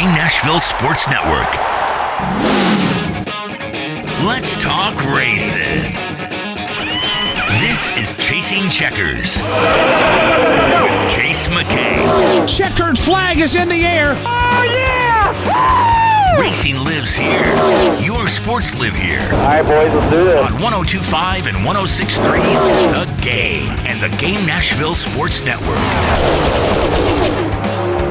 Game Nashville Sports Network. Let's talk racing. This is Chasing Checkers with Chase McCabe. Checkered flag is in the air. Oh, yeah! Racing lives here. Your sports live here. All right, boys, let's do this. On 102.5 and 106.3, The Game and the Game Nashville Sports Network.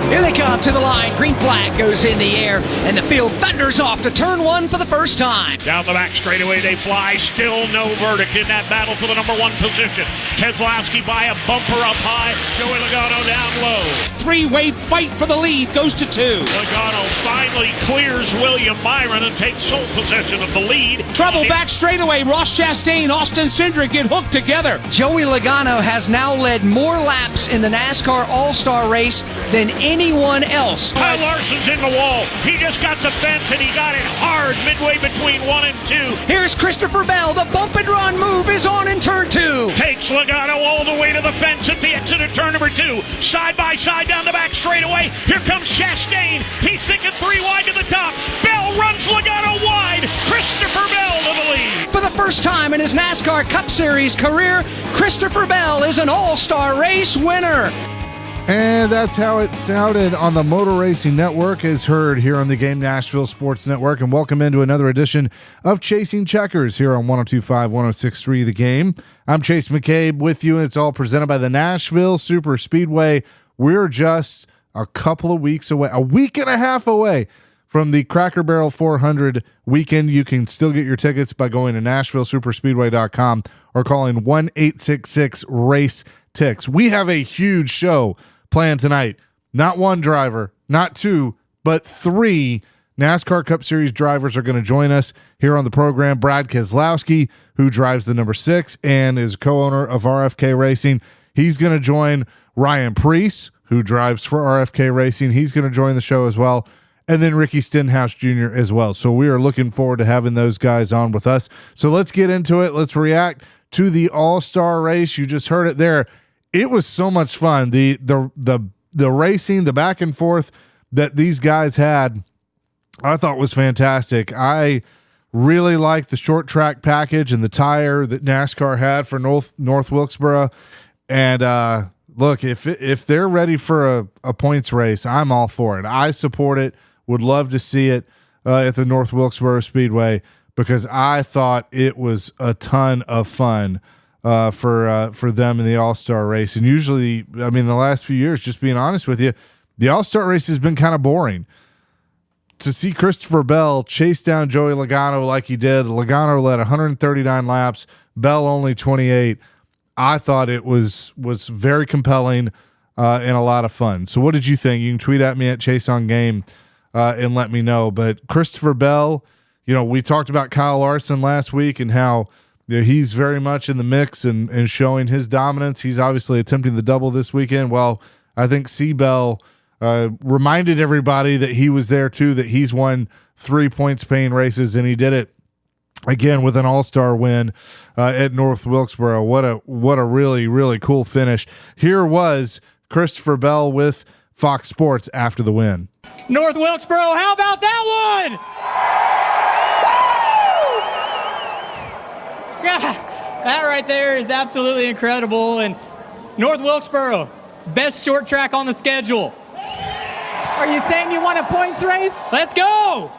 Here they come to the line. Green flag goes in the air, and the field thunders off to turn one for the first time. Down the back straightaway they fly. Still no verdict in that battle for the number one position. Keselowski by a bumper up high. Joey Logano down low. Three-way fight for the lead goes to two. Logano finally clears William Byron and takes sole possession of the lead. Trouble back straightaway. Ross Chastain, Austin Cindric get hooked together. Joey Logano has now led more laps in the NASCAR All-Star race than anyone else. Kyle Larson's in the wall. He just got the fence and he got it hard midway between 1 and 2. Here's Christopher Bell. The bump and run move is on in turn 2. Takes Logano all the way to the fence at the exit of turn number 2. Side by side down the back straightaway. Here comes Chastain. He's thinking 3 wide to the top. Bell runs Logano wide. Christopher Bell to the lead. For the first time in his NASCAR Cup Series career, Christopher Bell is an All-Star race winner. And that's how it sounded on the Motor Racing Network, as heard here on the Game Nashville Sports Network. And welcome into another edition of Chasing Checkers here on 102.5, 106.3 The Game. I'm Chase McCabe with you, and it's all presented by the Nashville Super Speedway. We're just a couple of weeks away, a week and a half away from the Cracker Barrel 400 weekend. You can still get your tickets by going to NashvilleSuperspeedway.com or calling 1-866-RACE-TICKS. We have a huge show planned tonight. Not one driver, not two, but 3 NASCAR Cup Series drivers are going to join us here on the program. Brad Keselowski, who drives the number 6 and is co-owner of RFK Racing. He's going to join Ryan Preece, who drives for RFK Racing. He's going to join the show as well. And then Ricky Stenhouse Jr. as well. So we are looking forward to having those guys on with us. So let's get into it. Let's react to the All-Star race. You just heard it there. It was so much fun. The racing, the back and forth that these guys had, I thought was fantastic. I really liked the short track package and the tire that NASCAR had for North Wilkesboro. And look, if they're ready for a points race, I'm all for it. I support it. Would love to see it at the North Wilkesboro Speedway, because I thought it was a ton of fun for them in the All-Star race. And usually, I mean, the last few years, just being honest with you, the All-Star race has been kind of boring. To see Christopher Bell chase down Joey Logano like he did, Logano led 139 laps, Bell only 28. I thought it was very compelling and a lot of fun. So what did you think? You can tweet at me at Chase on Game and let me know. But Christopher Bell, you know, we talked about Kyle Larson last week and how he's very much in the mix and showing his dominance. He's obviously attempting the double this weekend. Well, I think C-Bell reminded everybody that he was there too, that he's won 3 points paying races, and he did it again with an all-star win at North Wilkesboro. What a really, really cool finish. Here was Christopher Bell with Fox Sports after the win. North Wilkesboro, how about that one? Yeah, that right there is absolutely incredible. And North Wilkesboro, best short track on the schedule. Are you saying you want a points race? Let's go!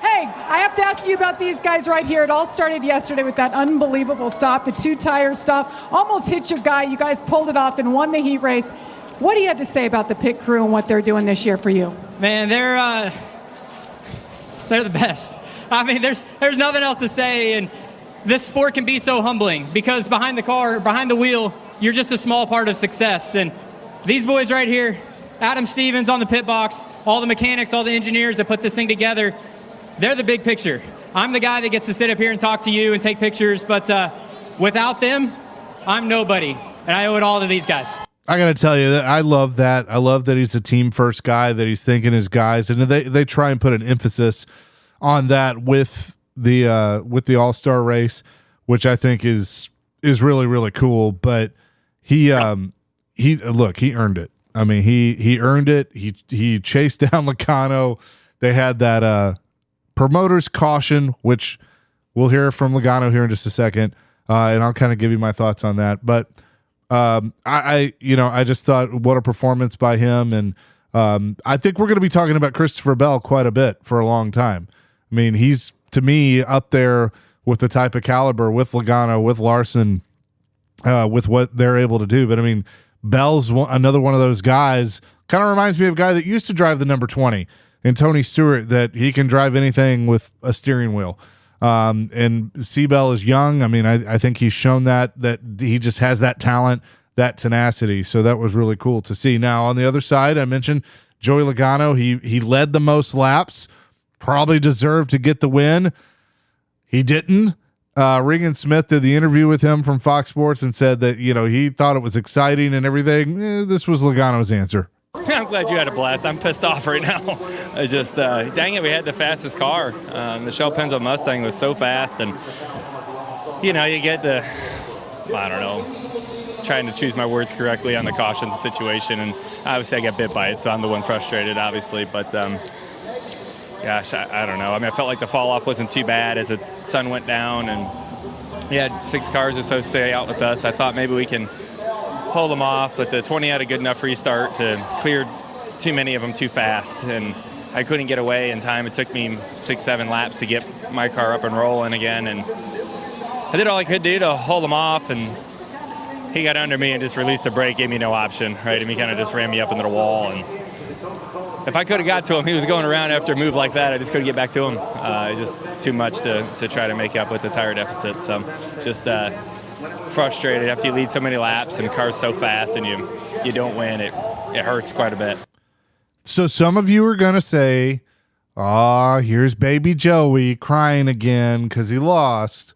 Hey, I have to ask you about these guys right here. It all started yesterday with that unbelievable stop, the 2-tire stop. Almost hit your guy. You guys pulled it off and won the heat race. What do you have to say about the pit crew and what they're doing this year for you? Man, they're the best. I mean, there's nothing else to say. And this sport can be so humbling, because behind the car, behind the wheel, you're just a small part of success. And these boys right here, Adam Stevens on the pit box, all the mechanics, all the engineers that put this thing together, they're the big picture. I'm the guy that gets to sit up here and talk to you and take pictures, but without them, I'm nobody. And I owe it all to these guys. I got to tell you, that I love that. I love that he's a team first guy, that he's thinking his guys, and they try and put an emphasis on that with the All-Star race, which I think is really, really cool. But he earned it. I mean, he earned it. He chased down Logano. They had that promoter's caution, which we'll hear from Logano here in just a second, and I'll kind of give you my thoughts on that. But I just thought what a performance by him, and I think we're going to be talking about Christopher Bell quite a bit for a long time. I mean, he's to me up there with the type of caliber with Logano, with Larson, with what they're able to do. But I mean, Bell's another one of those guys. Kind of reminds me of a guy that used to drive the number 20 and Tony Stewart, that he can drive anything with a steering wheel. And Bell is young. I mean, I think he's shown that he just has that talent, that tenacity. So that was really cool to see. Now on the other side, I mentioned Joey Logano. He led the most laps, probably deserved to get the win. He didn't. Regan Smith did the interview with him from Fox Sports and said that, he thought it was exciting and everything. This was Logano's answer. I'm glad you had a blast. I'm pissed off right now. I just, dang it, we had the fastest car. The Shell Penzo Mustang was so fast, and, you get the, I don't know, trying to choose my words correctly on the caution situation, and obviously I got bit by it, so I'm the one frustrated, obviously, but gosh, I don't know. I mean, I felt like the fall off wasn't too bad as the sun went down, and we had 6 cars or so stay out with us. I thought maybe we can hold them off, but the 20 had a good enough restart to clear too many of them too fast, and I couldn't get away in time. It took me 6-7 laps to get my car up and rolling again, and I did all I could do to hold him off, and he got under me and just released the brake, gave me no option, right? And he kind of just ran me up into the wall, and if I could have got to him, he was going around after a move like that. I just couldn't get back to him. Just too much to try to make up with the tire deficit. So just frustrated after you lead so many laps and the car's so fast and you don't win. It hurts quite a bit. So some of you are going to say, here's baby Joey crying again because he lost.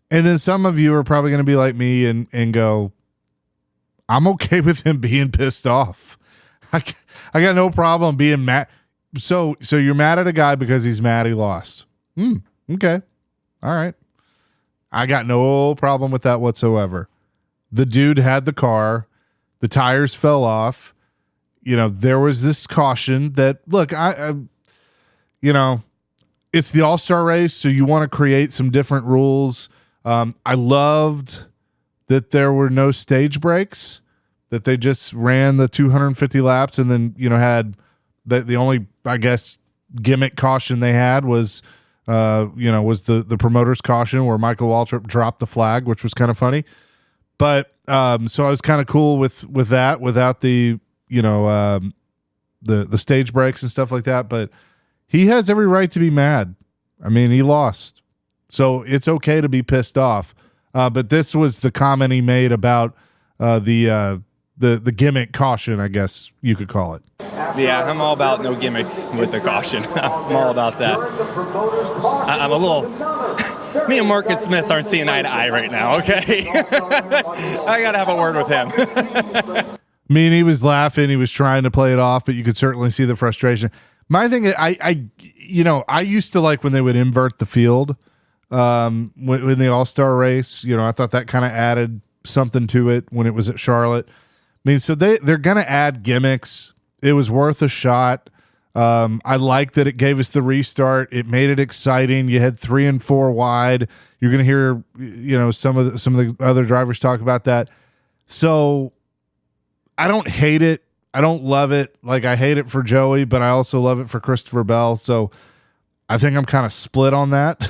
And then some of you are probably going to be like me and go, I'm okay with him being pissed off. I got no problem being mad. So you're mad at a guy because he's mad he lost. Okay. All right. I got no problem with that whatsoever. The dude had the car. The tires fell off. There was this caution that, look, it's the All-Star race, so you want to create some different rules. I loved that there were no stage breaks, that they just ran the 250 laps and then, had the only, I guess, gimmick caution they had was, was the promoter's caution where Michael Waltrip dropped the flag, which was kind of funny. But so I was kind of cool with that without the, the stage breaks and stuff like that. But he has every right to be mad. I mean, he lost. So it's okay to be pissed off. But this was the comment he made about the gimmick caution, I guess you could call it. Yeah, I'm all about no gimmicks with the caution. I'm all about that. I'm a little... Me and Marcus Smith aren't seeing eye to eye right now, okay? I got to have a word with him. I mean, he was laughing. He was trying to play it off, but you could certainly see the frustration. My thing is, I used to like when they would invert the field when the All-Star race. I thought that kind of added something to it when it was at Charlotte. I mean, so they're going to add gimmicks. It was worth a shot. I like that it gave us the restart. It made it exciting. You had 3 and 4 wide. You're going to hear, some of the other drivers talk about that. So I don't hate it. I don't love it. Like, I hate it for Joey, but I also love it for Christopher Bell. So I think I'm kind of split on that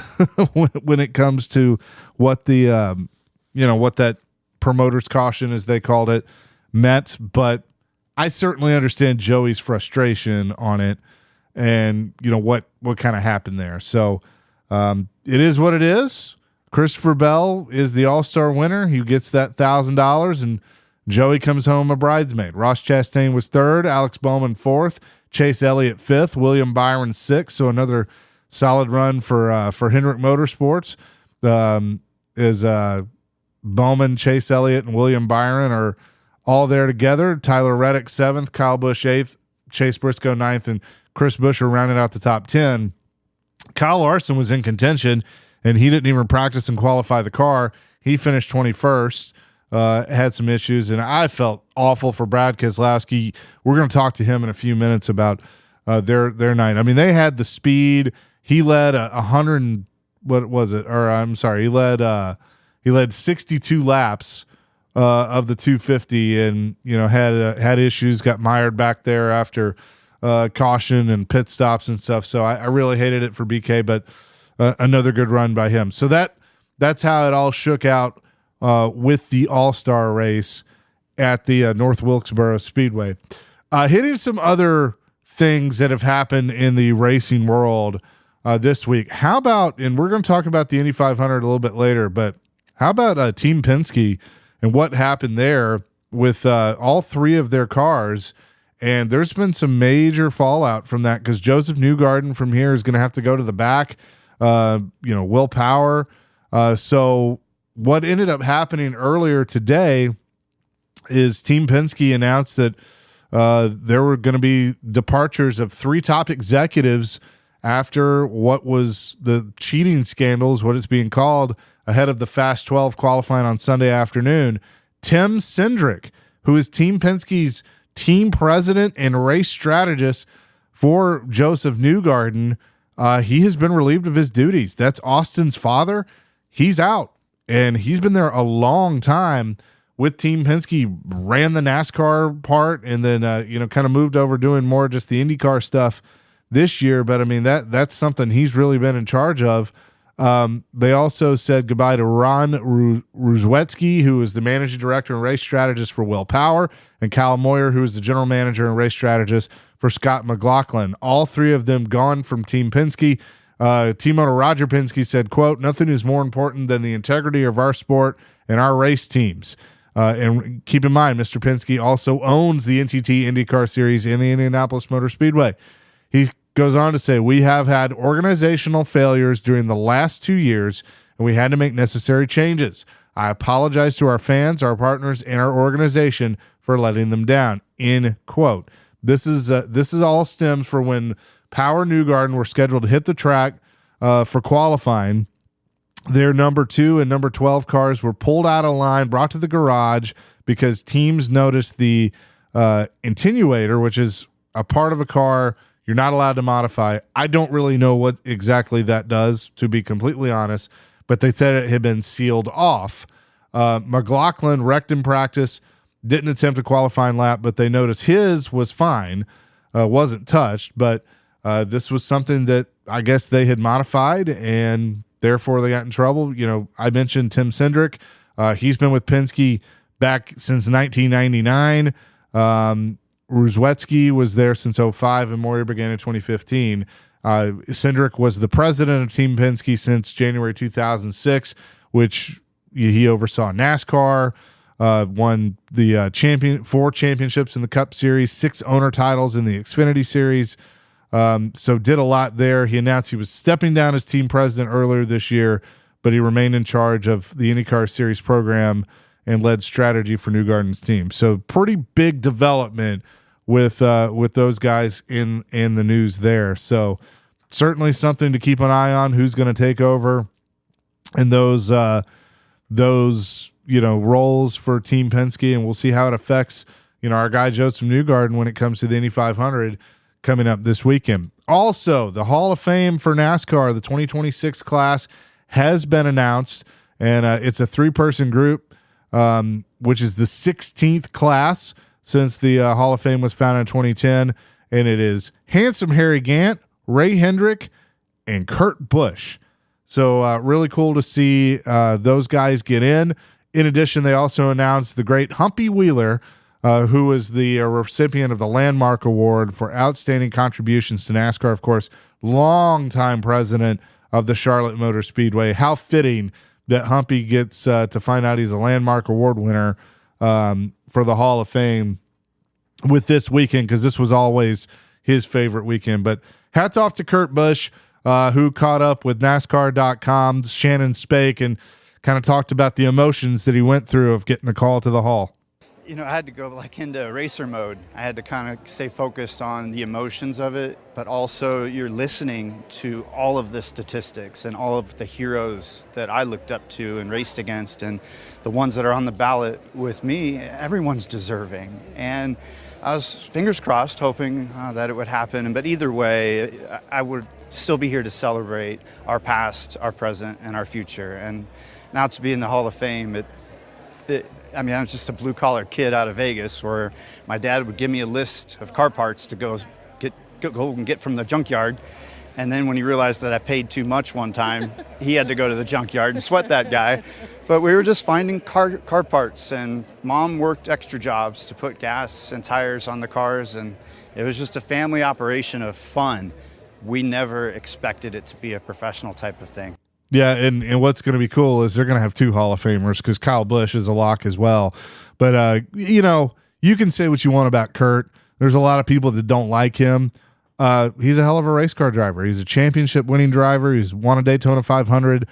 when it comes to what the, what that promoter's caution, as they called it, meant. But I certainly understand Joey's frustration on it and, what kind of happened there. So it is what it is. Christopher Bell is the All-Star winner. He gets that $1,000, and Joey comes home a bridesmaid. Ross Chastain was 3rd, Alex Bowman 4th, Chase Elliott 5th, William Byron 6th. So another solid run for Hendrick Motorsports. Bowman, Chase Elliott, and William Byron are all there together. Tyler Reddick 7th, Kyle Busch 8th, Chase Briscoe 9th, and Chris Buescher rounded out the top 10. Kyle Larson was in contention, and he didn't even practice and qualify the car. He finished 21st. had some issues, and I felt awful for Brad Keselowski. We're going to talk to him in a few minutes about their night. I mean, they had the speed. He led 100. What was it? Or I'm sorry, he led 62 laps of the 250, and had issues. Got mired back there after caution and pit stops and stuff. So I really hated it for BK, but another good run by him. So that's how it all shook out with the All-Star race at the North Wilkesboro Speedway. Hitting some other things that have happened in the racing world this week. How about, and we're going to talk about the Indy 500 a little bit later, but how about Team Penske and what happened there with all three of their cars? And there's been some major fallout from that because Joseph Newgarden from here is going to have to go to the back. Will Power. So what ended up happening earlier today is Team Penske announced that there were going to be departures of 3 top executives after what was the cheating scandals, what it's being called, ahead of the Fast 12 qualifying on Sunday afternoon. Tim Cindric, who is Team Penske's team president and race strategist for Joseph Newgarden, he has been relieved of his duties. That's Austin's father. He's out, and he's been there a long time with Team Penske, ran the NASCAR part, and then kind of moved over doing more just the IndyCar stuff this year. But I mean, that's something he's really been in charge of. They also said goodbye to Ron Ruzwetsky, who is the managing director and race strategist for Will Power, and Cal Moyer, who is the general manager and race strategist for Scott McLaughlin. All three of them gone from Team Penske. Team owner Roger Penske said, quote, "Nothing is more important than the integrity of our sport and our race teams." And keep in mind, Mr. Penske also owns the NTT IndyCar Series in the Indianapolis Motor Speedway. He goes on to say, "We have had organizational failures during the last 2 years, and we had to make necessary changes. I apologize to our fans, our partners, and our organization for letting them down." End quote. This is all stems for when Power Newgarden were scheduled to hit the track for qualifying. Their number 2 and number 12 cars were pulled out of line, brought to the garage because teams noticed the attenuator, which is a part of a car you're not allowed to modify. I don't really know what exactly that does, to be completely honest, but they said it had been sealed off. McLaughlin wrecked in practice, didn't attempt a qualifying lap, but they noticed his was fine, wasn't touched, but this was something that I guess they had modified, and therefore they got in trouble. I mentioned Tim Cindric. He's been with Penske back since 1999. Ruzwetsky was there since 2005, and Moyer began in 2015. Cindric was the president of Team Penske since January 2006, which he oversaw NASCAR, won the 4 championships in the Cup Series, 6 owner titles in the Xfinity Series. So did a lot there. He announced he was stepping down as team president earlier this year, but he remained in charge of the IndyCar Series program and led strategy for Newgarden's team. So pretty big development with those guys in the news there. So certainly something to keep an eye on, who's going to take over in those roles for Team Penske, and we'll see how it affects our guy Joseph Newgarden when it comes to the Indy 500 coming up this weekend. Also, the Hall of Fame for NASCAR, the 2026 class, has been announced, and it's a 3-person group, which is the 16th class since the Hall of Fame was founded in 2010, and it is Handsome Harry Gant, Ray Hendrick, and Kurt Busch. So really cool to see those guys get in. In addition, they also announced the great Humpy Wheeler, who is the recipient of the Landmark Award for outstanding contributions to NASCAR. Of course, longtime president of the Charlotte Motor Speedway. How fitting that Humpy gets to find out he's a Landmark Award winner for the Hall of Fame with this weekend, because this was always his favorite weekend. But hats off to Kurt Busch, who caught up with NASCAR.com's Shannon Spake and kind of talked about the emotions that he went through of getting the call to the Hall. I had to go into racer mode. I had to kind of stay focused on the emotions of it, but also you're listening to all of the statistics and all of the heroes that I looked up to and raced against, and the ones that are on the ballot with me. Everyone's deserving, and I was fingers crossed, hoping that it would happen. But either way, I would still be here to celebrate our past, our present, and our future. And now to be in the Hall of Fame, I'm just a blue-collar kid out of Vegas where my dad would give me a list of car parts to go and get from the junkyard. And then when he realized that I paid too much one time, he had to go to the junkyard and sweat that guy. But we were just finding car parts, and Mom worked extra jobs to put gas and tires on the cars, and it was just a family operation of fun. We never expected it to be a professional type of thing. Yeah, and what's going to be cool is they're going to have 2 Hall of Famers because Kyle Busch is a lock as well. But, you can say what you want about Kurt. There's a lot of people that don't like him. He's a hell of a race car driver. He's a championship winning driver. He's won a Daytona 500.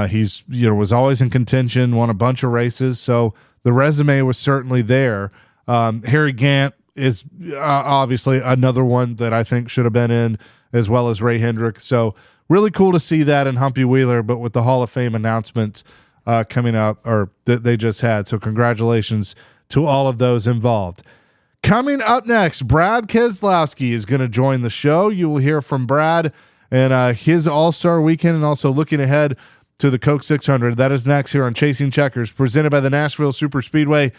He's was always in contention, won a bunch of races. So the resume was certainly there. Harry Gant is obviously another one that I think should have been in, as well as Ray Hendrick. So really cool to see that in Humpy Wheeler, but with the Hall of Fame announcements coming up, or that they just had. So congratulations to all of those involved. Coming up next, Brad Keselowski is going to join the show. You will hear from Brad and his All-Star weekend, and also looking ahead to the Coke 600. That is next here on Chasing Checkers, presented by the Nashville Super Speedway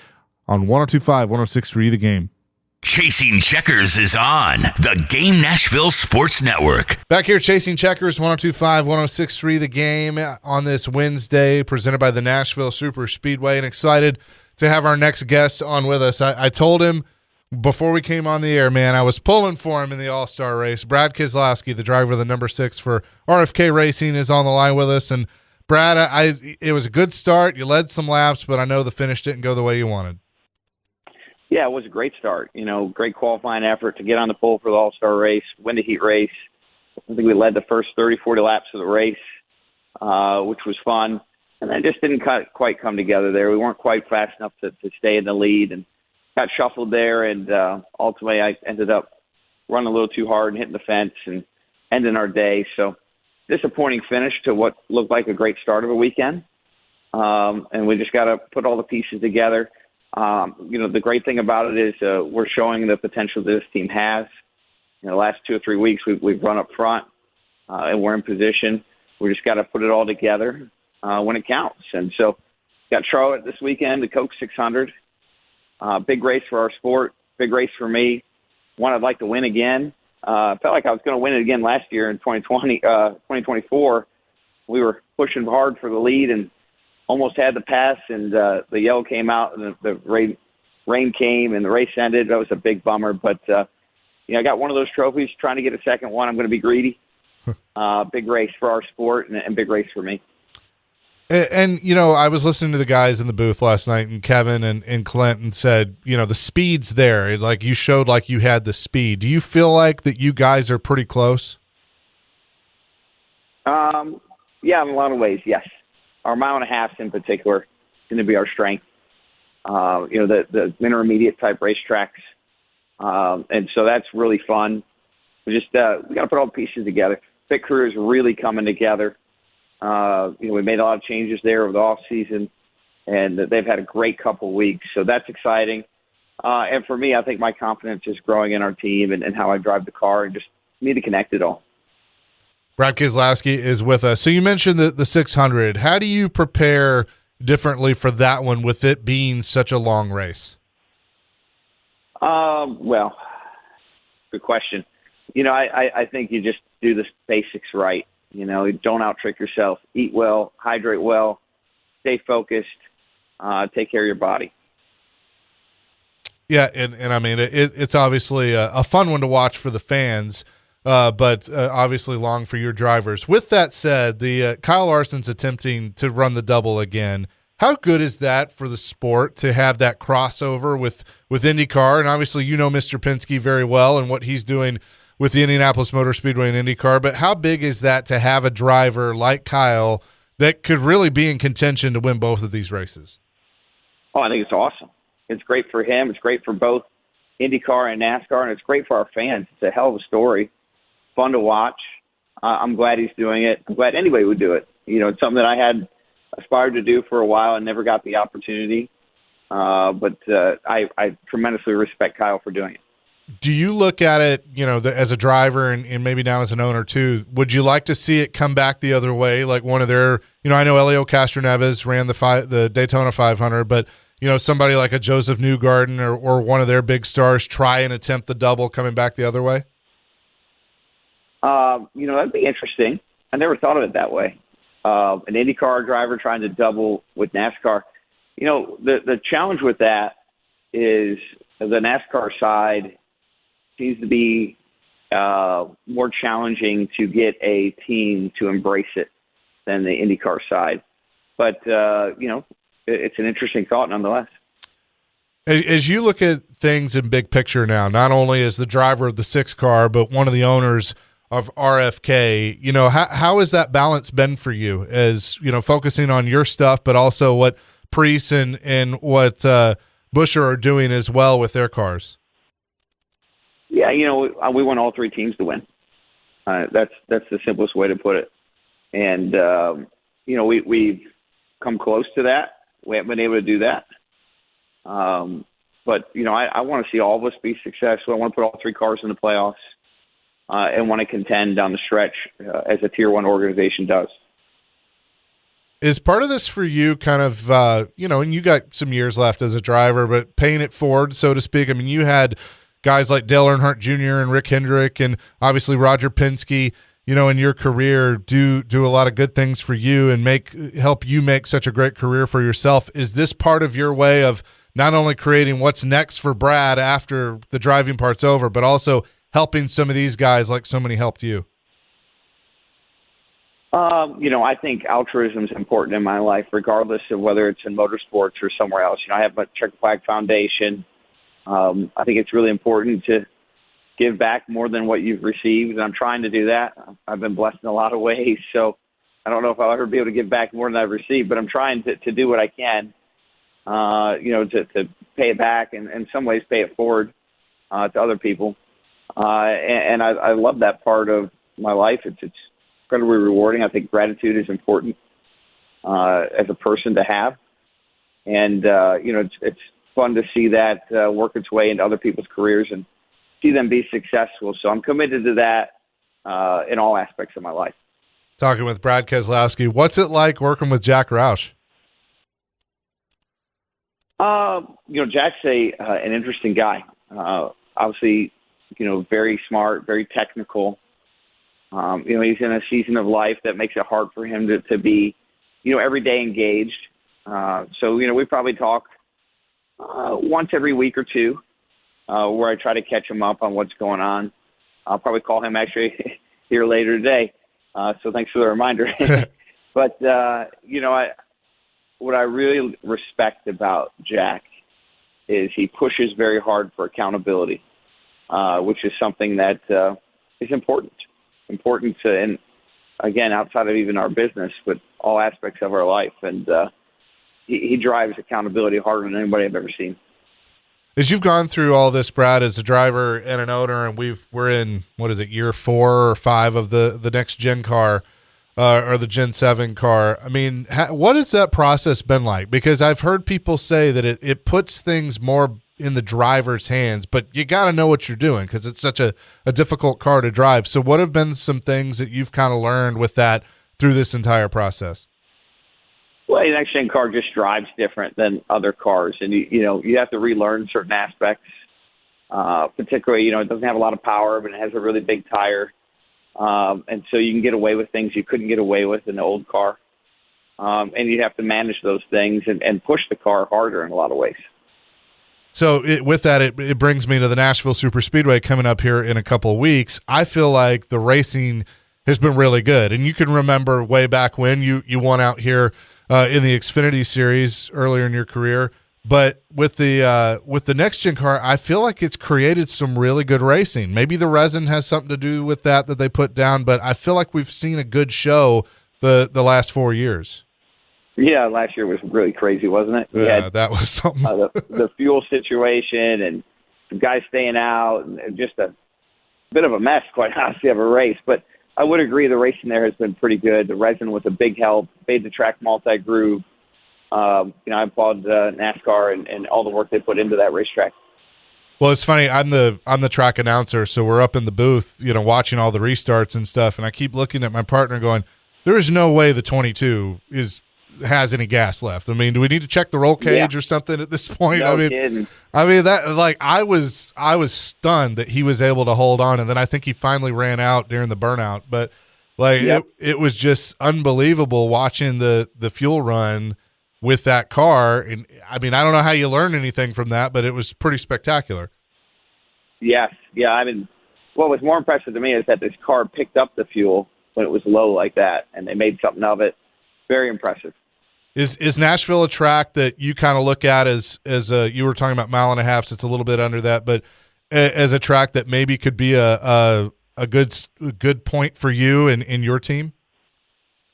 on 102.5, 106.3 The Game. Chasing Checkers is on the Game Nashville Sports Network. Back here, Chasing Checkers, 102.5, 106.3 The Game on this Wednesday, presented by the Nashville Super Speedway, and excited to have our next guest on with us. I told him before we came on the air, man, I was pulling for him in the All-Star race. Brad Keselowski, the driver of the number 6 for RFK Racing, is on the line with us. And Brad, it was a good start. You led some laps, but I know the finish didn't go the way you wanted. Yeah, it was a great start. Great qualifying effort to get on the pole for the All-Star race, win the heat race. I think we led the first 30, 40 laps of the race, which was fun. And then just didn't quite come together there. We weren't quite fast enough to stay in the lead and got shuffled there. And ultimately, I ended up running a little too hard and hitting the fence and ending our day. So disappointing finish to what looked like a great start of a weekend. And we just got to put all the pieces together. The great thing about it is we're showing the potential that this team has. The last 2 or 3 weeks we've run up front and we're in position. We just got to put it all together when it counts. And so got Charlotte this weekend, the Coke 600. Big race for our sport, big race for me. One I'd like to win again. I felt like I was going to win it again last year in 2024. We were pushing hard for the lead and almost had the pass, and the yellow came out, and the rain came, and the race ended. That was a big bummer, but I got one of those trophies. Trying to get a second one, I'm going to be greedy. Big race for our sport, and big race for me. And I was listening to the guys in the booth last night, and Kevin and Clinton said, the speed's there. Like, you showed like you had the speed. Do you feel like that you guys are pretty close? Yeah, in a lot of ways, yes. Our mile and a half in particular is going to be our strength. The intermediate type racetracks. And so that's really fun. We got to put all the pieces together. Pit crew is really coming together. We made a lot of changes there over the off season, and they've had a great couple weeks. So that's exciting. And for me, I think my confidence is growing in our team and how I drive the car, and just need to connect it all. Brad Keselowski is with us. So you mentioned the 600. How do you prepare differently for that one with it being such a long race? Well, good question. I think you just do the basics right. Don't out-trick yourself. Eat well, hydrate well, stay focused, take care of your body. Yeah, and I mean, it's obviously a fun one to watch for the fans, but obviously long for your drivers. With that said, the Kyle Larson's attempting to run the double again. How good is that for the sport to have that crossover with IndyCar? And obviously, Mr. Penske very well and what he's doing with the Indianapolis Motor Speedway and IndyCar. But how big is that to have a driver like Kyle that could really be in contention to win both of these races? Oh, I think it's awesome. It's great for him. It's great for both IndyCar and NASCAR, and it's great for our fans. It's a hell of a story. Fun to watch. I'm glad he's doing it. I'm glad anybody would do it. It's something that I had aspired to do for a while and never got the opportunity. But I tremendously respect Kyle for doing it. Do you look at it, as a driver and maybe now as an owner too, would you like to see it come back the other way? Like one of their, I know Elio Castroneves ran the Daytona 500, but, somebody like a Joseph Newgarden or one of their big stars try and attempt the double coming back the other way? That'd be interesting. I never thought of it that way. An IndyCar driver trying to double with NASCAR. The challenge with that is the NASCAR side seems to be more challenging to get a team to embrace it than the IndyCar side. But, it's an interesting thought nonetheless. As you look at things in big picture now, not only as the driver of the 6 car, but one of the owners of RFK, how has that balance been for you as, focusing on your stuff, but also what Preece and what Buescher are doing as well with their cars? Yeah, we want all 3 teams to win. That's the simplest way to put it. And, we've come close to that. We haven't been able to do that. But, I want to see all of us be successful. I want to put all 3 cars in the playoffs and want to contend down the stretch as a Tier 1 organization does. Is part of this for you kind of, and you got some years left as a driver, but paying it forward, so to speak? I mean, you had guys like Dale Earnhardt Jr. and Rick Hendrick and obviously Roger Penske, in your career do a lot of good things for you and help you make such a great career for yourself. Is this part of your way of not only creating what's next for Brad after the driving part's over, but also helping some of these guys like so many helped you? I think altruism is important in my life, regardless of whether it's in motorsports or somewhere else. I have a Checker Flag Foundation. I think it's really important to give back more than what you've received, and I'm trying to do that. I've been blessed in a lot of ways, so I don't know if I'll ever be able to give back more than I've received, but I'm trying to do what I can, to pay it back and in some ways pay it forward to other people. And I love that part of my life. It's incredibly rewarding. I think gratitude is important as a person to have. And, it's fun to see that work its way into other people's careers and see them be successful. So I'm committed to that in all aspects of my life. Talking with Brad Keselowski. What's it like working with Jack Roush? Jack's an interesting guy. Obviously, very smart, very technical. He's in a season of life that makes it hard for him to be, every day engaged. So we probably talk once every week or two where I try to catch him up on what's going on. I'll probably call him actually here later today. So thanks for the reminder. But, what I really respect about Jack is he pushes very hard for accountability, which is something that is important to, and again, outside of even our business, but all aspects of our life. And he drives accountability harder than anybody I've ever seen. As you've gone through all this, Brad, as a driver and an owner, and we're in, year 4 or 5 of the next gen car, or the Gen 7 car. I mean, what has that process been like? Because I've heard people say that it puts things more in the driver's hands, but you got to know what you're doing because it's such a difficult car to drive. So what have been some things that you've kind of learned with that through this entire process? Well, the next gen car just drives different than other cars, and you have to relearn certain aspects. Particularly, it doesn't have a lot of power, but it has a really big tire, and so you can get away with things you couldn't get away with in the old car. And you have to manage those things and push the car harder in a lot of ways. So with that, it brings me to the Nashville Superspeedway coming up here in a couple of weeks. I feel like the racing has been really good, and you can remember way back when you won out here in the Xfinity Series earlier in your career. But with the next gen car, I feel like it's created some really good racing. Maybe the resin has something to do with that they put down, but I feel like we've seen a good show the last 4 years. Yeah, last year was really crazy, wasn't it? Yeah, that was something. The fuel situation and some guys staying out, and just a bit of a mess, quite honestly, of a race. But I would agree the racing there has been pretty good. The resin was a big help, made the track multi-groove. I applaud NASCAR and all the work they put into that racetrack. Well, it's funny. I'm the track announcer, so we're up in the booth, watching all the restarts and stuff. And I keep looking at my partner, going, "There is no way the 22 has any gas left. I mean, do we need to check the roll cage or something at this point?" No kidding. That I was stunned that he was able to hold on, and then I think he finally ran out during the burnout. But it was just unbelievable watching the fuel run with that car. And I mean, I don't know how you learn anything from that, but it was pretty spectacular. Yes. Yeah. I mean, what was more impressive to me is that this car picked up the fuel when it was low like that, and they made something of it. Very impressive. Is Nashville a track that you kind of look at as you were talking about 1.5 miles, so it's a little bit under that, but as a track that maybe could be a good point for you and your team?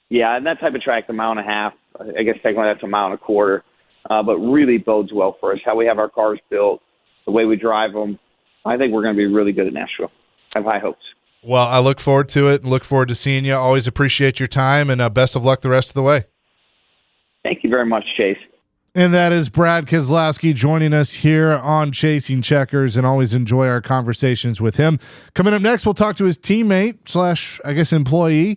Yeah, and that type of track, 1.5 miles, I guess technically that's 1.25 miles, but really bodes well for us. How we have our cars built, the way we drive them, I think we're going to be really good at Nashville. I have high hopes. Well, I look forward to it and look forward to seeing you. Always appreciate your time, and best of luck the rest of the way. Thank you very much, Chase. And that is Brad Keselowski joining us here on Chasing Checkers, and always enjoy our conversations with him. Coming up next, we'll talk to his teammate / I guess employee,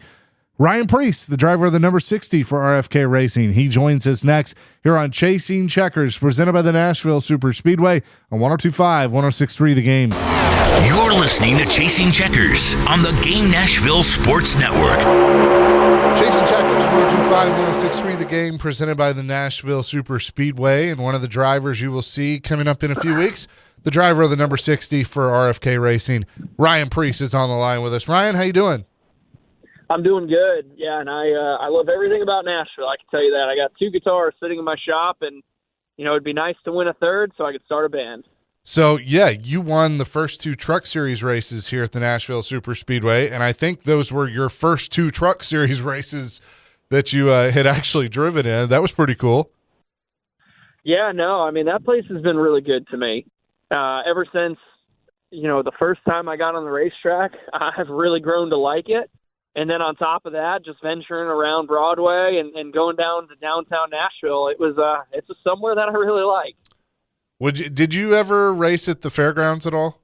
Ryan Preece, the driver of the number 60 for RFK Racing. He joins us next here on Chasing Checkers, presented by the Nashville Super Speedway on 102.5, 106.3 The Game. You're listening to Chasing Checkers on the Game Nashville Sports Network. Chasing Checkers, 102.5, 106.3 The Game, presented by the Nashville Super Speedway. And one of the drivers you will see coming up in a few weeks, the driver of the number 60 for RFK Racing, Ryan Preece, is on the line with us. Ryan, how you doing? I'm doing good. Yeah, and I love everything about Nashville. I can tell you that. I got 2 guitars sitting in my shop, and it'd be nice to win a third so I could start a band. So, yeah, you won the first 2 Truck Series races here at the Nashville Super Speedway, and I think those were your first 2 Truck Series races that you had actually driven in. That was pretty cool. Yeah, no, I mean, that place has been really good to me. Ever since, the first time I got on the racetrack, I've really grown to like it. And then on top of that, just venturing around Broadway and going down to downtown Nashville, it's just somewhere that I really like. Did you ever race at the fairgrounds at all?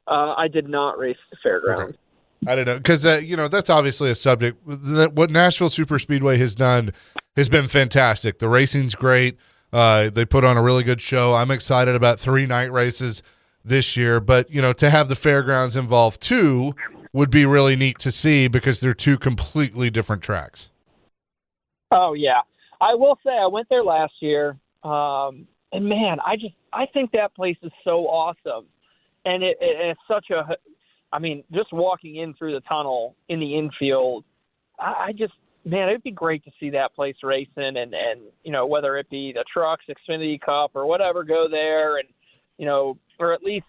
I did not race at the fairgrounds. Okay. I don't know, because that's obviously a subject. What Nashville Super Speedway has done has been fantastic. The racing's great. They put on a really good show. I'm excited about 3 night races this year, but to have the fairgrounds involved too would be really neat to see, because they're 2 completely different tracks. Oh yeah, I will say I went there last year. And man, I think that place is so awesome. And it's such just walking in through the tunnel in the infield, it'd be great to see that place racing and whether it be the trucks, Xfinity Cup or whatever, go there and, or at least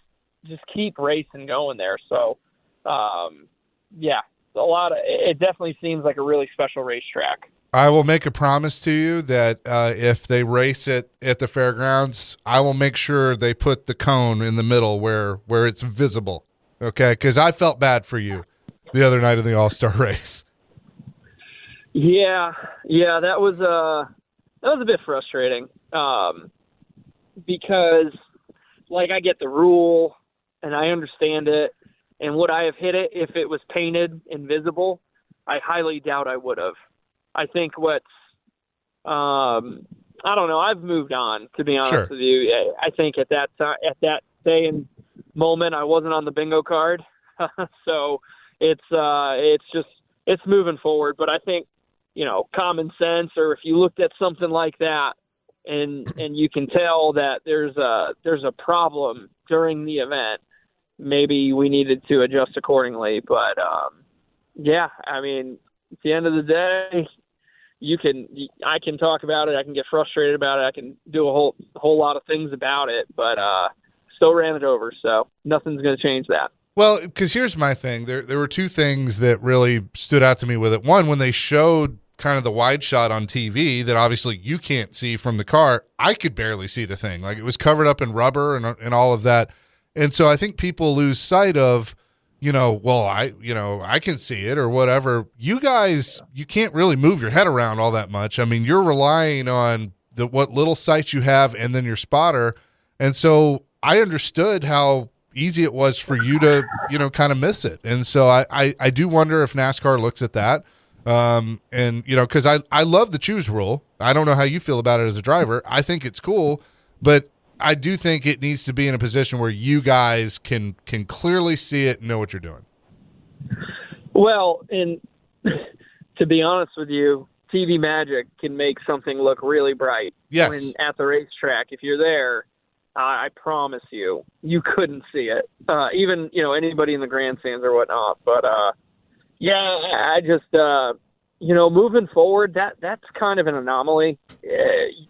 just keep racing going there. So, it definitely seems like a really special racetrack. I will make a promise to you that if they race it at the fairgrounds, I will make sure they put the cone in the middle where it's visible. Okay, because I felt bad for you the other night in the All-Star race. Yeah, that was a bit frustrating because, I get the rule and I understand it, and would I have hit it if it was painted invisible? I highly doubt I would have. I think I don't know. I've moved on, to be honest with you. I think at that time, at that day and moment, I wasn't on the bingo card. So it's moving forward. But I think, common sense, or if you looked at something like that and you can tell that there's a problem during the event, maybe we needed to adjust accordingly. But, at the end of the day, I can talk about it. I can get frustrated about it. I can do a whole lot of things about it, but still ran it over. So nothing's going to change that. Well, because here's my thing. There were 2 things that really stood out to me with it. One, when they showed kind of the wide shot on TV that obviously you can't see from the car, I could barely see the thing. Like, it was covered up in rubber and all of that. And so I think people lose sight of, I can see it or whatever. You guys, you can't really move your head around all that much. I mean, you're relying on what little sight you have and then your spotter. And so I understood how easy it was for you to, kind of miss it. And so I do wonder if NASCAR looks at that. Because I love the choose rule. I don't know how you feel about it as a driver. I think it's cool, but I do think it needs to be in a position where you guys can clearly see it and know what you're doing. Well, and to be honest with you, TV magic can make something look really bright. Yes. When at the racetrack, if you're there, I promise you couldn't see it. Even, anybody in the grandstands or whatnot. But, I just, moving forward, that's kind of an anomaly.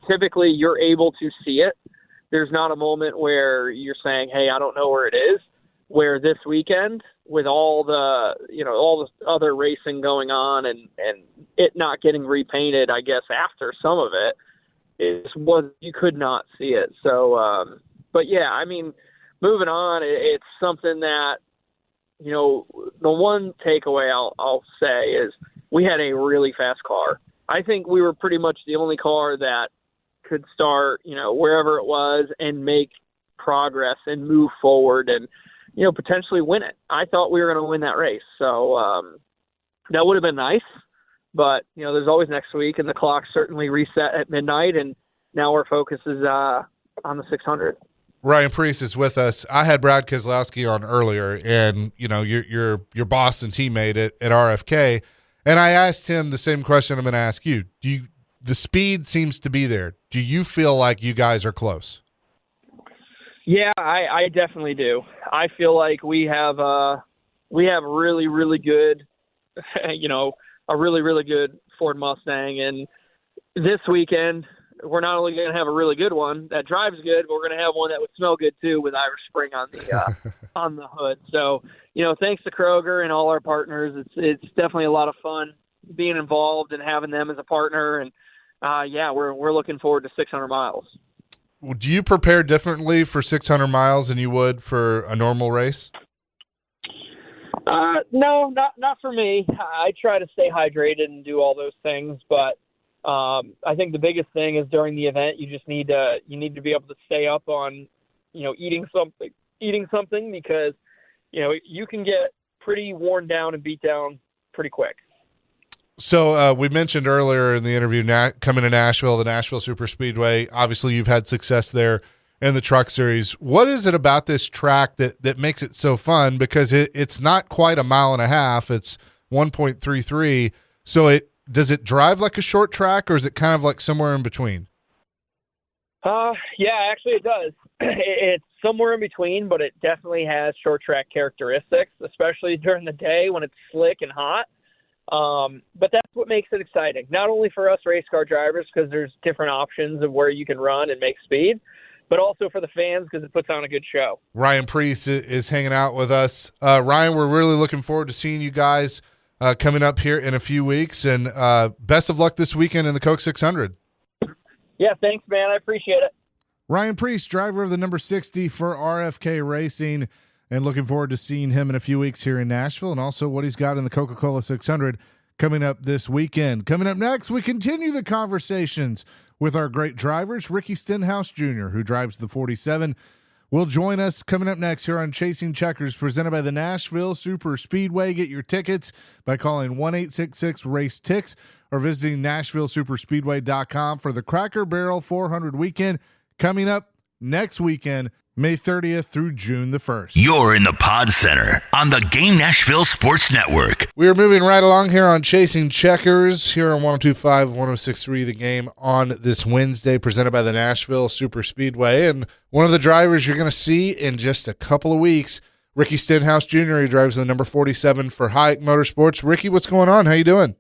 Typically, you're able to see it. There's not a moment where you're saying, hey, I don't know where it is. Where this weekend, with all the other racing going on and it not getting repainted, I guess, after some of it, you could not see it. So, moving on, it's something that, the one takeaway I'll say is we had a really fast car. I think we were pretty much the only car that could start, wherever it was and make progress and move forward and, potentially win it. I thought we were going to win that race. So that would have been nice. But, there's always next week, and the clock certainly reset at midnight, and now our focus is on the 600. Ryan Preece is with us. I had Brad Keselowski on earlier, and your boss and teammate at RFK, and I asked him the same question I'm going to ask you. The speed seems to be there. Do you feel like you guys are close? Yeah, I definitely do. I feel like we have really, really good, a really, really good Ford Mustang, and this weekend we're not only going to have a really good one that drives good, but we're going to have one that would smell good too with Irish Spring on the on the hood. So, thanks to Kroger and all our partners, it's definitely a lot of fun being involved and having them as a partner. And we're looking forward to 600 miles. Do you prepare differently for 600 miles than you would for a normal race? No, not for me. I try to stay hydrated and do all those things, but I think the biggest thing is during the event, you need to be able to stay up on, eating something because, you can get pretty worn down and beat down pretty quick. So we mentioned earlier in the interview, coming to Nashville, the Nashville Super Speedway. Obviously, you've had success there in the Truck Series. What is it about this track that makes it so fun? Because it's not quite a mile and a half. It's 1.33. So does it drive like a short track, or is it kind of like somewhere in between? Yeah, actually it does. It's somewhere in between, but it definitely has short track characteristics, especially during the day when it's slick and hot. But that's what makes it exciting, not only for us race car drivers because there's different options of where you can run and make speed, but also for the fans because it puts on a good show. Ryan Preece is hanging out with us. Ryan, we're really looking forward to seeing you guys coming up here in a few weeks, and best of luck this weekend in the Coke 600. Yeah, thanks, man. I appreciate it. Ryan Preece, driver of the number 60 for RFK Racing, and looking forward to seeing him in a few weeks here in Nashville, and also what he's got in the Coca-Cola 600 coming up this weekend. Coming up next, we continue the conversations with our great drivers. Ricky Stenhouse Jr., who drives the 47, will join us coming up next here on Chasing Checkers, presented by the Nashville Super Speedway. Get your tickets by calling 1-866-RACE-TICKS or visiting NashvilleSuperspeedway.com for the Cracker Barrel 400 weekend coming up next weekend, May 30th through June the 1st. You're in the Pod Center on the Game Nashville Sports Network. We are moving right along here on Chasing Checkers here on 102.5, 106.3 The Game on this Wednesday, presented by the Nashville Super Speedway. And one of the drivers you're going to see in just a couple of weeks, Ricky Stenhouse Jr. He drives the number 47 for Hayek Motorsports. Ricky, what's going on? How you doing?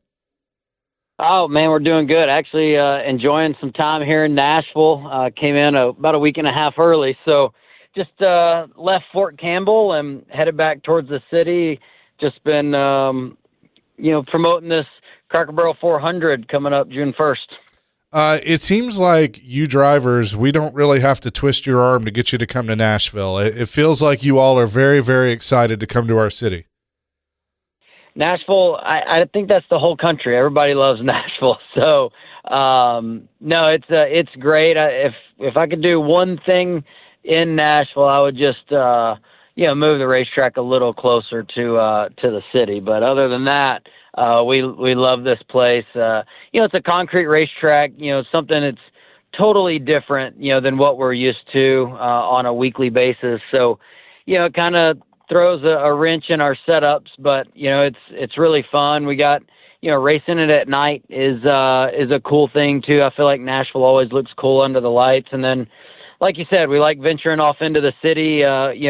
Oh, man, we're doing good. Actually, enjoying some time here in Nashville. Came in about a week and a half early, so just left Fort Campbell and headed back towards the city. Just been, promoting this Cracker Barrel 400 coming up June 1st. It seems like you drivers, we don't really have to twist your arm to get you to come to Nashville. It feels like you all are very, very excited to come to our city. Nashville, I think that's the whole country. Everybody loves Nashville. So, no, it's great. If I could do one thing in Nashville, I would just, move the racetrack a little closer to the city. But other than that, we love this place. It's a concrete racetrack, something that's totally different, than what we're used to on a weekly basis. So, it kind of throws a wrench in our setups, but it's really fun. We got racing it at night is a cool thing too. I feel like Nashville always looks cool under the lights, and then like you said, we like venturing off into the city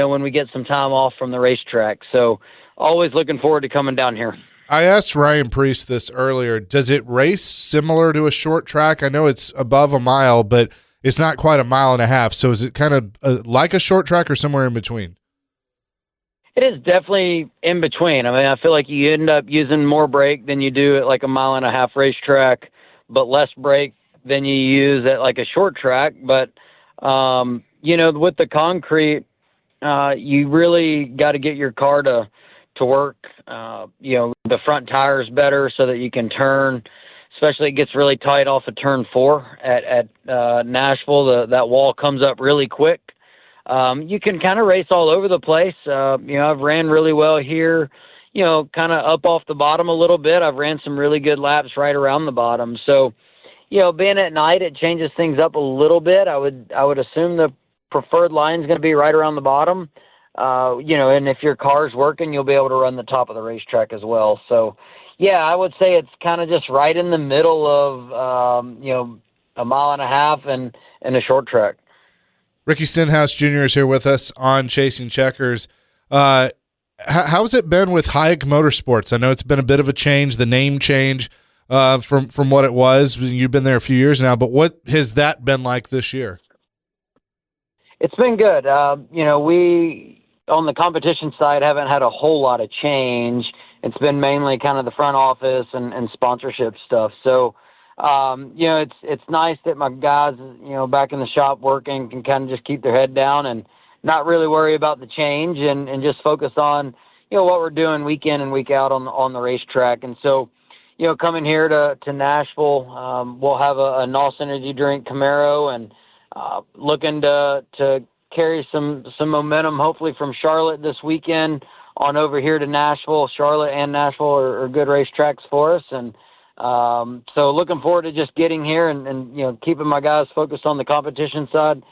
when we get some time off from the racetrack. So always looking forward to coming down here. I asked Ryan Preece this earlier. Does it race similar to a short track? I know it's above a mile, but it's not quite a mile and a half. So is it kind of like a short track or somewhere in between? It is definitely in between. I mean, I feel like you end up using more brake than you do at like a mile and a half racetrack, but less brake than you use at like a short track. But, with the concrete, you really got to get your car to work, the front tires better so that you can turn, especially it gets really tight off of turn 4 at Nashville. That wall comes up really quick. You can kind of race all over the place. I've ran really well here, kind of up off the bottom a little bit. I've ran some really good laps right around the bottom. So, being at night, it changes things up a little bit. I would assume the preferred line is going to be right around the bottom. And if your car's working, you'll be able to run the top of the racetrack as well. So, yeah, I would say it's kind of just right in the middle of, a mile and a half and a short track. Ricky Stenhouse Jr. is here with us on Chasing Checkers. How's it been with Hayek Motorsports? I know it's been a bit of a change, the name change from what it was. You've been there a few years now, but what has that been like this year? It's been good. We, on the competition side, haven't had a whole lot of change. It's been mainly kind of the front office and sponsorship stuff. So, it's nice that my guys, back in the shop working can kind of just keep their head down and not really worry about the change and just focus on, what we're doing week in and week out on the racetrack. And so, coming here to Nashville, we'll have a NOS energy drink Camaro and looking to carry some momentum, hopefully from Charlotte this weekend on over here to Nashville. Charlotte and Nashville are good racetracks for us. And, so looking forward to just getting here and keeping my guys focused on the competition side.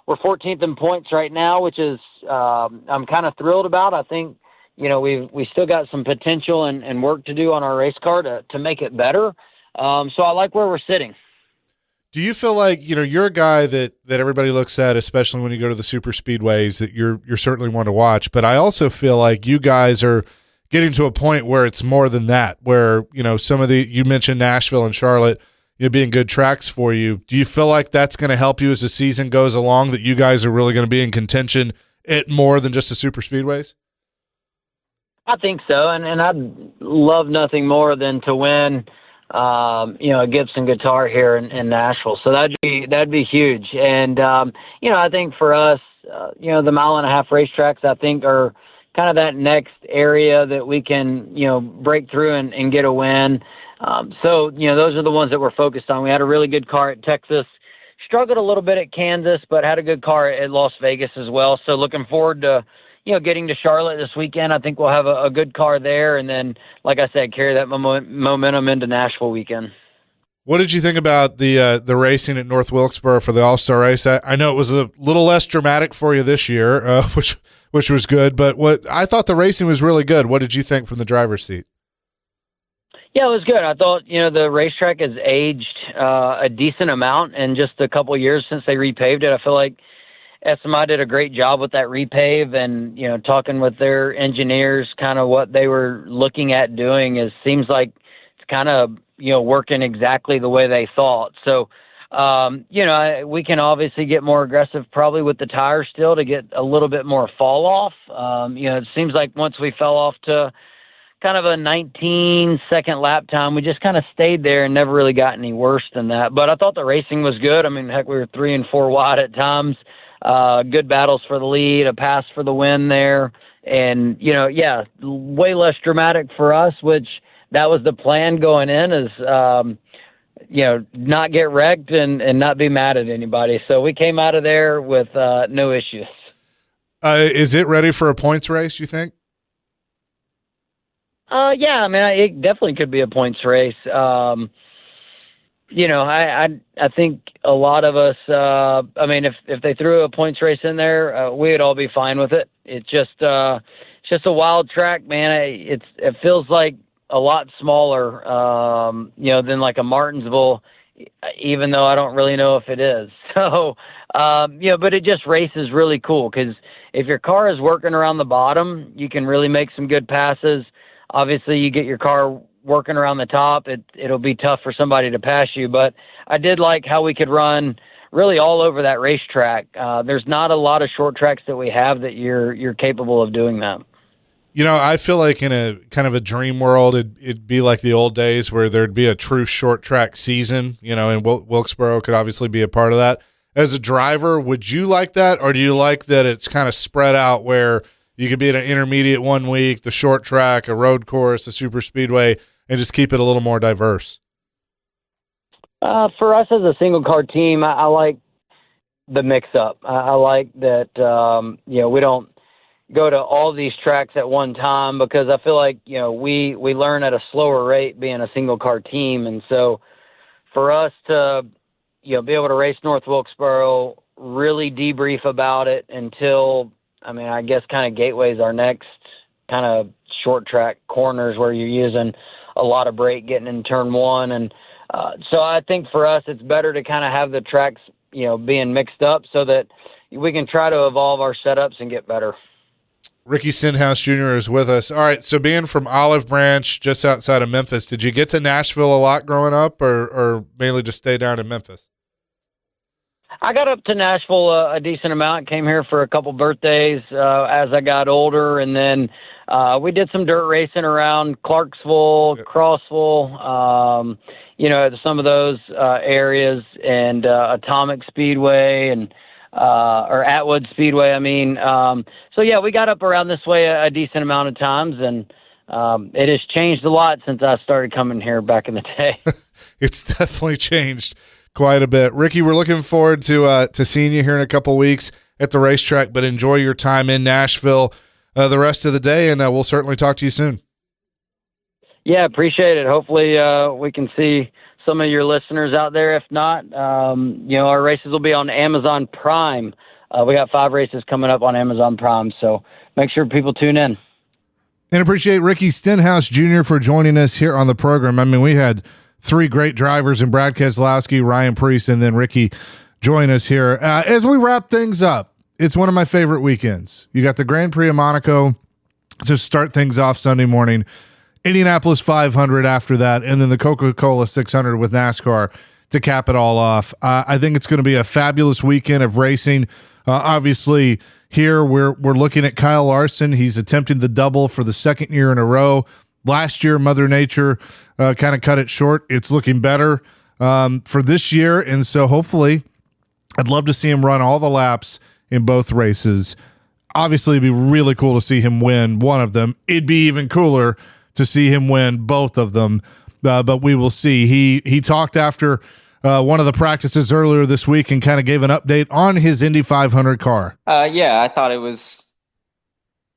We're 14th in points right now, which is, I'm kind of thrilled about. I think, we still got some potential and work to do on our race car to make it better. So I like where we're sitting. Do you feel like, you're a guy that everybody looks at, especially when you go to the super speedways, that you're certainly one to watch, but I also feel like you guys are getting to a point where it's more than that, where, some of you mentioned Nashville and Charlotte, being good tracks for you. Do you feel like that's going to help you as the season goes along, that you guys are really going to be in contention at more than just the super speedways? I think so. And I'd love nothing more than to win, a Gibson guitar here in Nashville. So that'd be huge. And, I think for us, the mile and a half racetracks, I think are kind of that next area that we can, break through and get a win. So, those are the ones that we're focused on. We had a really good car at Texas, struggled a little bit at Kansas, but had a good car at Las Vegas as well. So looking forward to, getting to Charlotte this weekend. I think we'll have a good car there. And then, like I said, carry that momentum into Nashville weekend. What did you think about the racing at North Wilkesboro for the All-Star race? I know it was a little less dramatic for you this year, which was good, but I thought the racing was really good. What did you think from the driver's seat? Yeah, it was good. I thought, the racetrack has aged a decent amount in just a couple of years since they repaved it. I feel like SMI did a great job with that repave and, talking with their engineers, kind of what they were looking at doing seems like it's kind of, working exactly the way they thought. So, we can obviously get more aggressive probably with the tires still to get a little bit more fall off. It seems like once we fell off to kind of a 19-second lap time. We just kind of stayed there and never really got any worse than that. But I thought the racing was good. I mean, heck, we were 3 and 4 wide at times. Good battles for the lead, a pass for the win there. And, way less dramatic for us, which that was the plan going in, is, not get wrecked and not be mad at anybody. So we came out of there with no issues. Is it ready for a points race, you think? Yeah, I mean, it definitely could be a points race. I think a lot of us, if they threw a points race in there, we'd all be fine with it. It's just a wild track, man. It feels like a lot smaller, than like a Martinsville, even though I don't really know if it is. So, but it just races really cool, because if your car is working around the bottom, you can really make some good passes. Obviously, you get your car working around the top, it'll be tough for somebody to pass you. But I did like how we could run really all over that racetrack. There's not a lot of short tracks that we have that you're capable of doing that. I feel like in a kind of a dream world, it'd be like the old days where there'd be a true short track season, and Wilkesboro could obviously be a part of that. As a driver, would you like that, or do you like that it's kind of spread out where you could be at an intermediate one week, the short track, a road course, a super speedway, and just keep it a little more diverse? For us as a single car team, I like the mix up. I like that, we don't go to all these tracks at one time, because I feel like, we learn at a slower rate being a single car team. And so for us to, be able to race North Wilkesboro, really debrief about it until, I guess kind of Gateway's our next kind of short track corners where you're using a lot of brake getting in turn one. And so I think for us, it's better to kind of have the tracks, being mixed up so that we can try to evolve our setups and get better. Ricky Stenhouse Jr. is with us. All right, so being from Olive Branch, just outside of Memphis, did you get to Nashville a lot growing up, or mainly just stay down in Memphis? I got up to Nashville a decent amount, came here for a couple birthdays as I got older, and then we did some dirt racing around Clarksville, Crossville, some of those areas, and Atomic Speedway and or Atwood Speedway, So, yeah, we got up around this way a decent amount of times, and it has changed a lot since I started coming here back in the day. It's definitely changed quite a bit. Ricky, we're looking forward to seeing you here in a couple weeks at the racetrack, but enjoy your time in Nashville the rest of the day, and we'll certainly talk to you soon. Yeah, appreciate it. Hopefully we can see some of your listeners out there. If not, our races will be on Amazon Prime. We got 5 races coming up on Amazon Prime, so make sure people tune in. And appreciate Ricky Stenhouse Jr. for joining us here on the program. We had 3 great drivers in Brad Keselowski, Ryan Preece, and then Ricky join us here. As we wrap things up, it's one of my favorite weekends. You got the Grand Prix of Monaco to start things off Sunday morning, Indianapolis 500 after that, and then the Coca-Cola 600 with NASCAR to cap it all off. I think it's going to be a fabulous weekend of racing. Obviously, here we're looking at Kyle Larson. He's attempting the double for the second year in a row. Last year, Mother Nature kind of cut it short. It's looking better for this year, and so hopefully I'd love to see him run all the laps in both races. Obviously, it'd be really cool to see him win one of them. It'd be even cooler to see him win both of them, but we will see. He talked after one of the practices earlier this week and kind of gave an update on his Indy 500 car. Yeah, I thought it was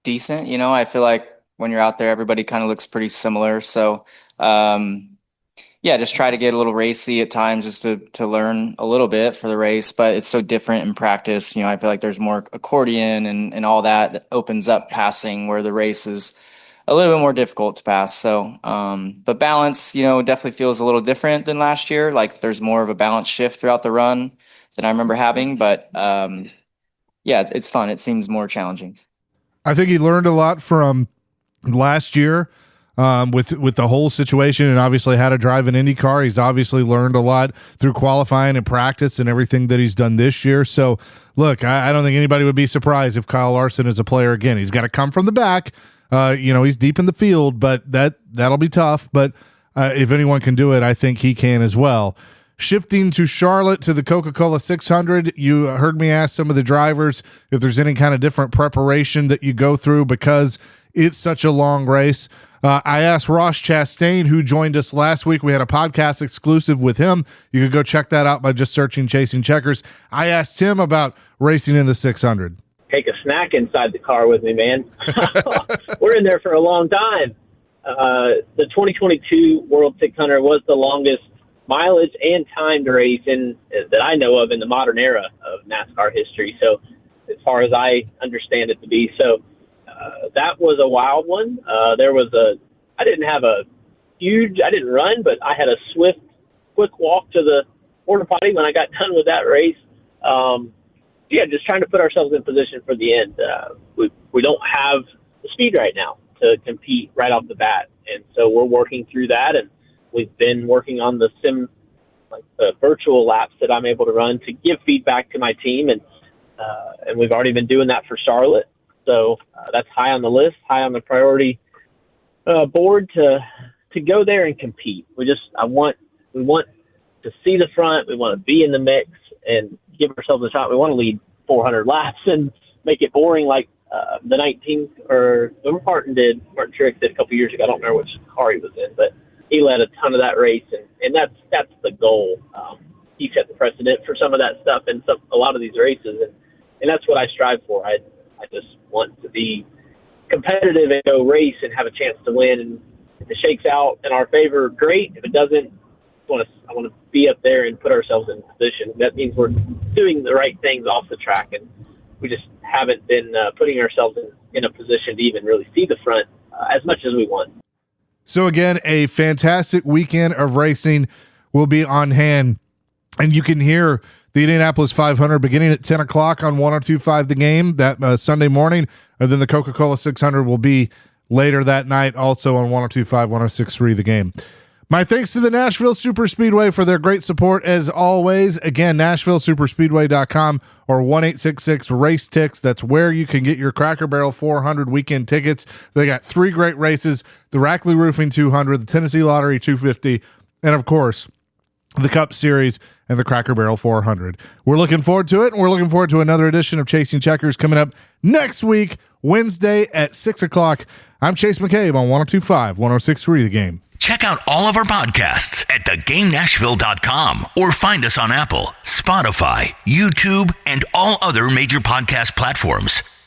decent. I feel like when you're out there, everybody kind of looks pretty similar. So, just try to get a little racy at times just to learn a little bit for the race, but it's so different in practice. I feel like there's more accordion and all that opens up passing, where the race is a little bit more difficult to pass. So, but balance, definitely feels a little different than last year. Like there's more of a balance shift throughout the run than I remember having, but it's fun. It seems more challenging. I think he learned a lot from last year with the whole situation, and obviously how to drive an IndyCar. He's obviously learned a lot through qualifying and practice and everything that he's done this year. So look, I don't think anybody would be surprised if Kyle Larson is a player again. He's got to come from the back, He's deep in the field, but that'll be tough. But if anyone can do it, I think he can as well. Shifting to Charlotte to the Coca-Cola 600, you heard me ask some of the drivers if there's any kind of different preparation that you go through because it's such a long race. I asked Ross Chastain, who joined us last week. We had a podcast exclusive with him. You could go check that out by just searching Chasing Checkers. I asked him about racing in the 600. Take a snack inside the car with me, man. We're in there for a long time. The 2022 World 600 was the longest mileage and timed race that I know of in the modern era of NASCAR history. So as far as I understand it to be. So that was a wild one. I didn't run, but I had a quick walk to the porta potty when I got done with that race. Just trying to put ourselves in position for the end. We don't have the speed right now to compete right off the bat. And so we're working through that, and we've been working on the virtual laps that I'm able to run to give feedback to my team, and we've already been doing that for Charlotte. So that's high on the list, high on the priority board to go there and compete. We want to see the front. We want to be in the mix and give ourselves a shot. We want to lead 400 laps and make it boring like the 19th or Martin Truex did a couple years ago. I don't remember which car he was in, but he led a ton of that race, and that's the goal. He set the precedent for some of that stuff in a lot of these races, and that's what I strive for. I just want to be competitive and go race and have a chance to win. And if it shakes out in our favor, great. If it doesn't, I want to be up there and put ourselves in position. That means we're doing the right things off the track, and we just haven't been putting ourselves in a position to even really see the front as much as we want. So again, a fantastic weekend of racing will be on hand, and you can hear the Indianapolis 500 beginning at 10 o'clock on 102.5 The Game that Sunday morning, and then the Coca-Cola 600 will be later that night also on 102.5, 106.3 The Game. My thanks to the Nashville Superspeedway for their great support as always. Again, NashvilleSuperspeedway.com or 1-866-RACE-TICKS. That's where you can get your Cracker Barrel 400 weekend tickets. They got 3 great races, the Rackley Roofing 200, the Tennessee Lottery 250, and of course, the Cup Series and the Cracker Barrel 400. We're looking forward to it, and we're looking forward to another edition of Chasing Checkers coming up next week, Wednesday at 6 o'clock. I'm Chase McCabe on 102.5, 106.3 The Game. Check out all of our podcasts at thegamenashville.com or find us on Apple, Spotify, YouTube, and all other major podcast platforms.